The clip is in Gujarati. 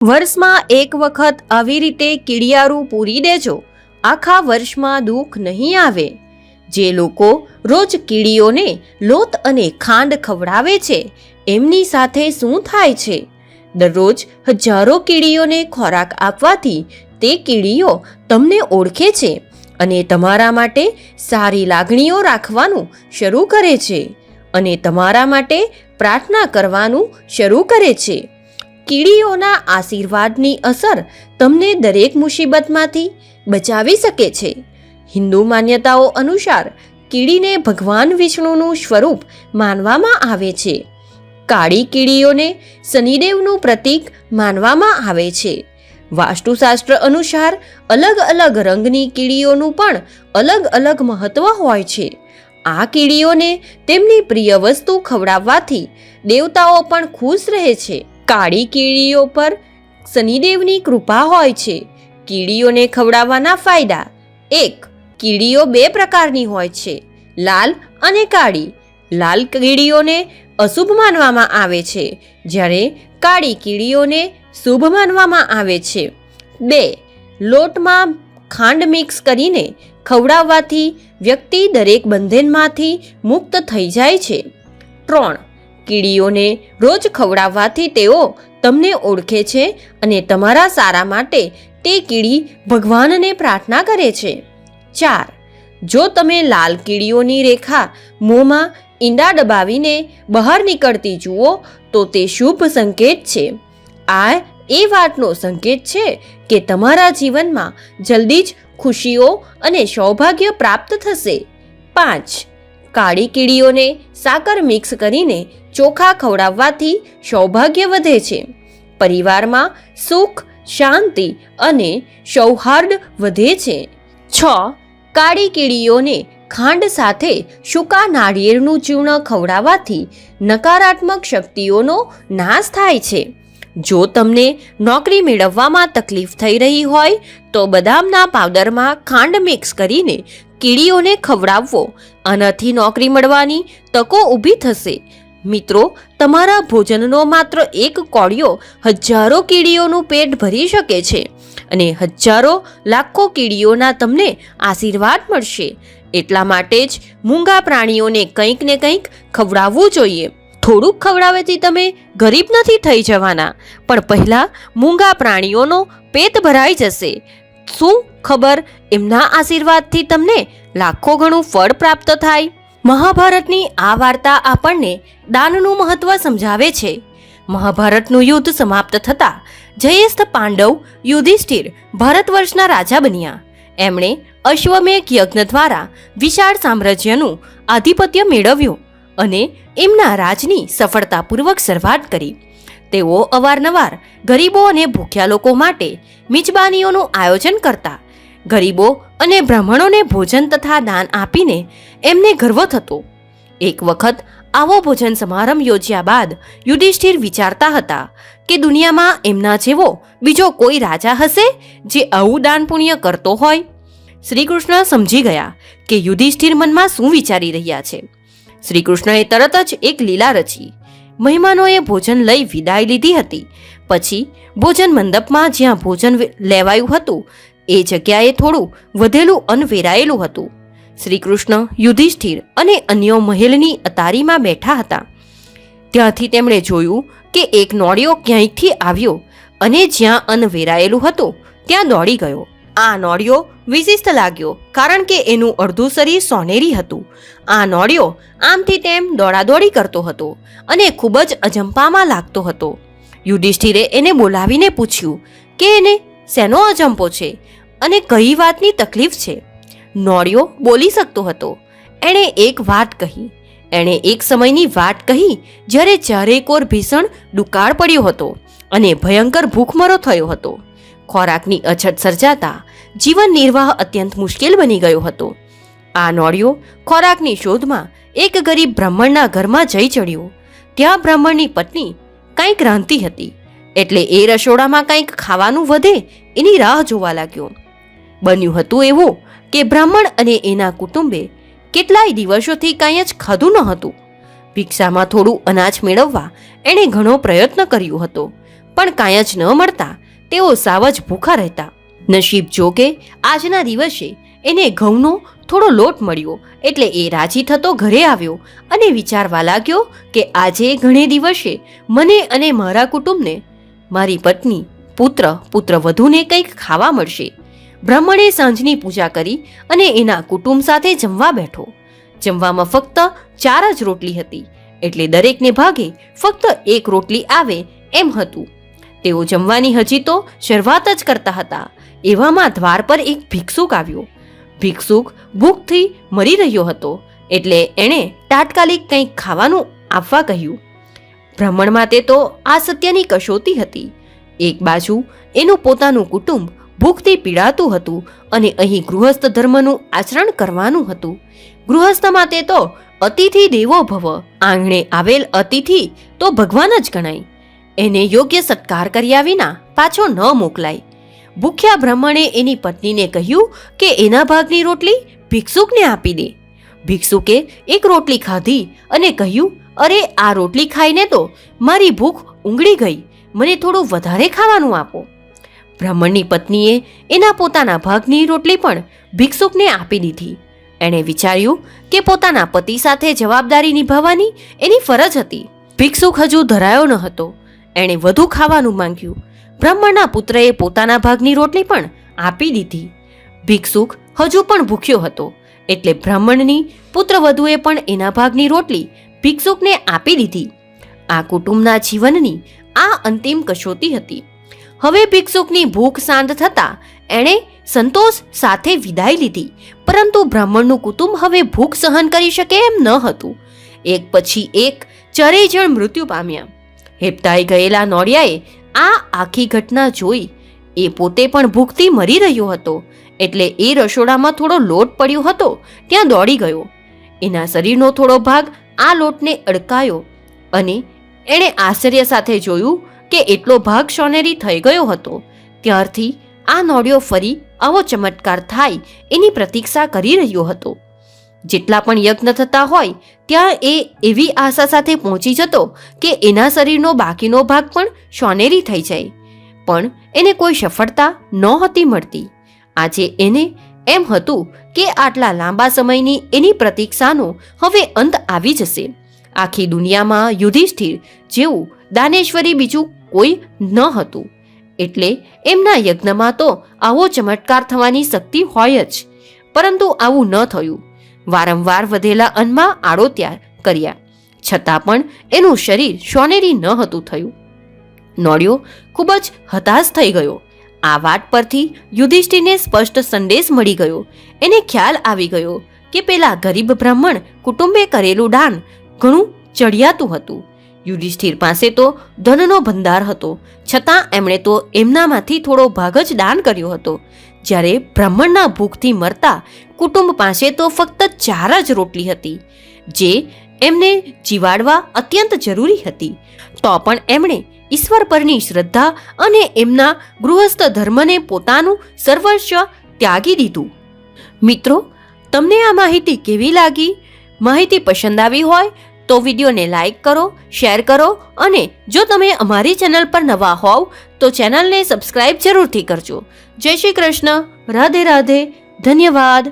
વર્ષમાં એક વખત આવી રીતે કીડિયારું પૂરી દેજો, આખા વર્ષમાં દુઃખ નહીં આવે. જે લોકો રોજ કીડીઓને લોટ અને ખાંડ ખવડાવે છે એમની સાથે શું થાય છે? દરરોજ હજારો કીડીઓને ખોરાક આપવાથી તે કીડીઓ તમને ઓળખે છે અને તમારા માટે સારી લાગણીઓ રાખવાનું શરૂ કરે છે અને તમારા માટે પ્રાર્થના કરવાનું શરૂ કરે છે. કીડીઓના આશીર્વાદની અસર તમને દરેક મુસીબતમાંથી બચાવી શકે છે. હિન્દુ માન્યતાઓ અનુસાર કીડીને ભગવાન વિષ્ણુનું સ્વરૂપ માનવામાં આવે છે. કાળી કીડીઓને શનિદેવનું પ્રતીક માનવામાં આવે છે. વાસ્તુશાસ્ત્ર અનુસાર અલગ અલગ રંગની કીડીઓનું પણ અલગ અલગ મહત્વ હોય છે. આ કીડીઓને તેમની પ્રિય વસ્તુ ખવડાવવાથી દેવતાઓ પણ ખુશ રહે છે. કાળી કીડીઓ પર શનિદેવની કૃપા હોય છે. કીડીઓને ખવડાવવાના ફાયદા: 1. કીડીઓ બે પ્રકારની હોય છે, લાલ અને કાળી. લાલ કીડીઓને અશુભ માનવામાં આવે છે, જ્યારે કાળી કીડીઓને શુભ માનવામાં આવે છે. 2. લોટમાં ખાંડ મિક્સ કરીને ખવડાવવાથી વ્યક્તિ દરેક બંધનમાંથી મુક્ત થઈ જાય છે. 3. કીડીઓને રોજ ખવડાવવાથી તેઓ તમને ઓળખે છે અને તમારા સારા માટે તે કીડી ભગવાનને પ્રાર્થના કરે છે. 4. જો તમે લાલ કીડીઓની રેખા મોંમાં ઈંડા દબાવીને બહાર નીકળતી જુઓ તો તે શુભ સંકેત છે. આ એ વાતનો સંકેત છે કે તમારા જીવનમાં જલ્દી જ ખુશીઓ અને સૌભાગ્ય પ્રાપ્ત થશે. 5. કાળી કીડીઓને સાકર મિક્સ કરીને ચોખા ખવડાવવાથી સૌભાગ્ય વધે છે. પરિવારમાં સુખ, શાંતિ અને સૌહાર્દ વધે છે. 6. કાળી કીડીઓને ખાંડ સાથે સૂકા નાળિયેરનું ચૂર્ણ ખવડાવવાથી નકારાત્મક શક્તિઓનો નાશ થાય છે. જો તમને નોકરી મેળવવામાં તકલીફ થઈ રહી હોય તો બદામના પાવડરમાં ખાંડ મિક્સ કરીને કીડીઓને ખવડાવવો. આનાથી નોકરી મળવાની તકો ઊભી થશે. મિત્રો, તમારા ભોજનનો માત્ર એક કોળિયો હજારો કીડીઓનું પેટ ભરી શકે છે અને હજારો લાખો કીડીઓના તમને આશીર્વાદ મળશે. એટલા માટે જ મૂંગા પ્રાણીઓને કંઈક ને કંઈક ખવડાવવું જોઈએ. થોડુંક ખવડાવવાથી તમે ગરીબ નથી થઈ જવાના, પણ પહેલાં મૂંગા પ્રાણીઓનો પેટ ભરાઈ જશે. શું ખબર એમના આશીર્વાદથી તમને લાખો ગણું ફળ પ્રાપ્ત થાય. મહાભારતની આ વાર્તા આપણને દાનનું મહત્વ સમજાવે છે. મહાભારતનું યુદ્ધ સમાપ્ત થતાં જયેષ્ઠ પાંડવ યુધિષ્ઠિર ભારત વર્ષના રાજા બન્યા. એમણે અશ્વમેઘ યજ્ઞ દ્વારા વિશાળ સામ્રાજ્યનું આધિપત્ય મેળવ્યું અને એમના રાજની સફળતાપૂર્વક શરૂઆત કરી. તેઓ અવારનવાર ગરીબો અને ભૂખ્યા લોકો માટે મિજબાનીઓનું આયોજન કરતા. ગરીબો અને બ્રાહ્મણોને ભોજન તથા દાન આપીને એમને ગર્વ થતો. એક વખત આવો ભોજન સમારંભ યોજ્યા બાદ યુધિષ્ઠિર વિચારતા હતા કે દુનિયામાં એમના જેવો બીજો કોઈ રાજા હશે જે આવું દાન પુણ્ય કરતો હોય. શ્રી કૃષ્ણ સમજી ગયા કે યુધિષ્ઠિર મનમાં શું વિચારી રહ્યા છે. શ્રી કૃષ્ણએ તરત જ એક લીલા રચી. મહેમાનોએ ભોજન લઈ વિદાય લીધી હતી. પછી ભોજન મંડપમાં જ્યાં ભોજન લેવાયું હતું એ જગ્યાએ થોડું વધેલું અન્ન વેરાયેલું હતું. શ્રી કૃષ્ણ, યુધિષ્ઠિર અને અન્યો મહેલની અતારીમાં બેઠા હતા. ત્યાંથી તેમણે જોયું કે એક નોળિયો ક્યાંયથી આવ્યો અને જ્યાં અન્ન વેરાયેલું હતું ત્યાં દોડી ગયો. આ નોળિયો વિશિષ્ટ લાગ્યો કારણ કે એનું અડધું શરીર સોનેરી હતું. આ નોળિયો આમથી તેમ દોડાદોડી કરતો હતો અને ખૂબ જ અજંપામાં લાગતો હતો. યુધિષ્ઠિરે એને બોલાવીને પૂછ્યું કે એને શેનો અજંપો છે અને કઈ વાતની તકલીફ છે. નોળિયો બોલી શકતો હતો. એણે એક વાત કહી. એણે એક સમયની વાત કહી જ્યારે ચારેકોર ભીષણ દુકાળ પડ્યો હતો અને ભયંકર ભૂખમરો થયો હતો. ખોરાકની અછત સર્જાતા જીવન નિર્વાહ અત્યંત મુશ્કેલ બની ગયો હતો. આ નોળિયો ખોરાકની શોધમાં એક ગરીબ બ્રાહ્મણના ઘરમાં જઈ ચડ્યો. ત્યાં બ્રાહ્મણની પત્ની કંઈક રાંધતી હતી એટલે એ રસોડામાં કંઈક ખાવાનું વધે એની રાહ જોવા લાગ્યો. બન્યું હતું એવું કે બ્રાહ્મણ અને એના કુટુંબે કેટલાય દિવસોથી કાંઈ જ ખાધું ન હતું. ભિક્ષામાં થોડું અનાજ મેળવવા એણે ઘણો પ્રયત્ન કર્યો હતો, પણ કાંઈ જ ન મળતા તેઓ સાવ જ ભૂખા રહેતા. નસીબ જોકે આજના દિવસે એને ઘઉંનો થોડો લોટ મળ્યો એટલે એ રાજી થતો ઘરે આવ્યો અને વિચારવા લાગ્યો કે આજે ઘણે દિવસે મને અને મારા કુટુંબને, મારી પત્ની, પુત્રવધૂને કંઈક ખાવા મળશે. બ્રાહ્મણે સાંજની પૂજા કરી અને એના કુટુંબ સાથે જમવા બેઠો. જમવામાં ફક્ત 4 જ રોટલી હતી એટલે દરેકને ભાગે ફક્ત 1 રોટલી આવે એમ હતું. તેઓ જમવાની હજી તો શરૂઆત જ કરતા હતા. એવામાં દ્વાર પર એક ભિક્ષુક આવ્યો. ભિક્ષુક ભૂખથી મરી રહ્યો હતો એટલે એણે તાત્કાલિક કંઈક ખાવાનું આપવા કહ્યું. બ્રાહ્મણ માટે તો આ સત્યની કસોટી હતી. એક બાજુ એનું પોતાનું કુટુંબ ભૂખથી પીડાતું હતું અને અહીં ગૃહસ્થ ધર્મનું આચરણ કરવાનું હતું. ગૃહસ્થ માટે તો અતિથિ દેવો ભવ, આંગણે આવેલ અતિથિ તો ભગવાન જ ગણાય. એને યોગ્ય સત્કાર કર્યા વિના પાછો ન મોકલાય. ભૂખ્યા બ્રાહ્મણે એની પત્નીને કહ્યું કે એના ભાગની રોટલી ભિક્ષુકને આપી દે. ભિક્ષુકે 1 રોટલી ખાધી અને કહ્યું, અરે આ રોટલી ખાઈને તો મારી ભૂખ ઊંઘળી ગઈ, મને થોડું વધારે ખાવાનું આપો. બ્રાહ્મણની પત્નીએ એના પોતાના ભાગની રોટલી પણ ભિક્ષુકને આપી દીધી. એણે વિચાર્યું કે પોતાના પતિ સાથે જવાબદારી નિભાવવાની એની ફરજ હતી. ભિક્ષુક હજુ ધરાયો ન હતો. એણે વધુ ખાવાનું માંગ્યું. બ્રાહ્મણના પુત્રએ પોતાના ભાગની રોટલી પણ આપી દીધી. ભિક્ષુક હજુ પણ ભૂખ્યો હતો એટલે બ્રાહ્મણની પુત્રવધુએ પણ એના ભાગની રોટલી ભિક્ષુકને આપી દીધી. આ કુટુંબના જીવનની આ અંતિમ કસોટી હતી. હવે ભિક્ષુકની ભૂખ શાંત થતાં એણે સંતોષ સાથે વિદાય લીધી. પરંતુ બ્રાહ્મણનું કુટુંબ હવે ભૂખ સહન કરી શકે એમ ન હતું. એક પછી એક 4 જણ મૃત્યુ પામ્યા. હેપતાઈ ગયેલા નોળિયાએ આ આખી ઘટના જોઈ. એ પોતે પણ ભૂખથી મરી રહ્યો હતો એટલે એ રસોડામાં થોડો લોટ પડ્યો હતો ત્યાં દોડી ગયો. એના શરીરનો થોડો ભાગ આ લોટને અડકાયો અને એણે આશ્ચર્ય સાથે જોયું કે એટલો ભાગ સોનેરી થઈ ગયો હતો. ત્યારથી આ નોળિયો ફરી આવો ચમત્કાર થાય એની પ્રતીક્ષા કરી રહ્યો હતો. જેટલા પણ યજ્ઞ થતા હોય ત્યાં એ એવી આશા સાથે પહોંચી જતો કે એના શરીરનો બાકીનો ભાગ પણ સોનેરી થઈ જાય. પણ એને કોઈ સફળતા નહોતી મળતી. આજે એને એમ હતું કે આટલા લાંબા સમયની એની પ્રતીક્ષાનો હવે અંત આવી જશે. આખી દુનિયામાં યુધિષ્ઠિર જેવું દાનેશ્વરી બીજું કોઈ ન હતું. એટલે એમના યજ્ઞમાં તો આવો ચમત્કાર થવાની શક્તિ હોય જ. પરંતુ આવું ન થયું. વારંવાર વધેલા અન્નમાં આડોત્યાર કર્યા છતાં પણ એનું શરીર સોનેરી ન હતું થયું. નોળિયો ખૂબ જ હતાશ થઈ ગયો. આ વાત પરથી યુધિષ્ઠિરને સ્પષ્ટ સંદેશ મળી ગયો. એને ખ્યાલ આવી ગયો કે પેલા ગરીબ બ્રાહ્મણ કુટુંબે કરેલું દાન ઘણું ચડિયાતું હતું. યુધિષ્ઠિર પાસે તો ધનનો ભંડાર હતો છતાં એમણે તો એમનામાંથી થોડો ભાગ જ દાન કર્યો હતો. જ્યારે બ્રાહ્મણના ભૂખથી મરતા કુટુંબ પાસે તો ફક્ત 4 જ રોટલી હતી જે એમને જીવાડવા અત્યંત જરૂરી હતી. તો પણ એમણે ઈશ્વર પરની શ્રદ્ધા અને એમના ગૃહસ્થ ધર્મને પોતાનું સર્વસ્વ ત્યાગી દીધું. મિત્રો, તમને આ માહિતી કેવી લાગી? માહિતી પસંદ આવી હોય તો વિડીયોને લાઈક કરો, શેર કરો અને જો તમે અમારી ચેનલ પર નવા હોવ તો ચેનલને સબસ્ક્રાઇબ જરૂરથી કરજો. જય શ્રી કૃષ્ણ. રાધે રાધે. ધન્યવાદ.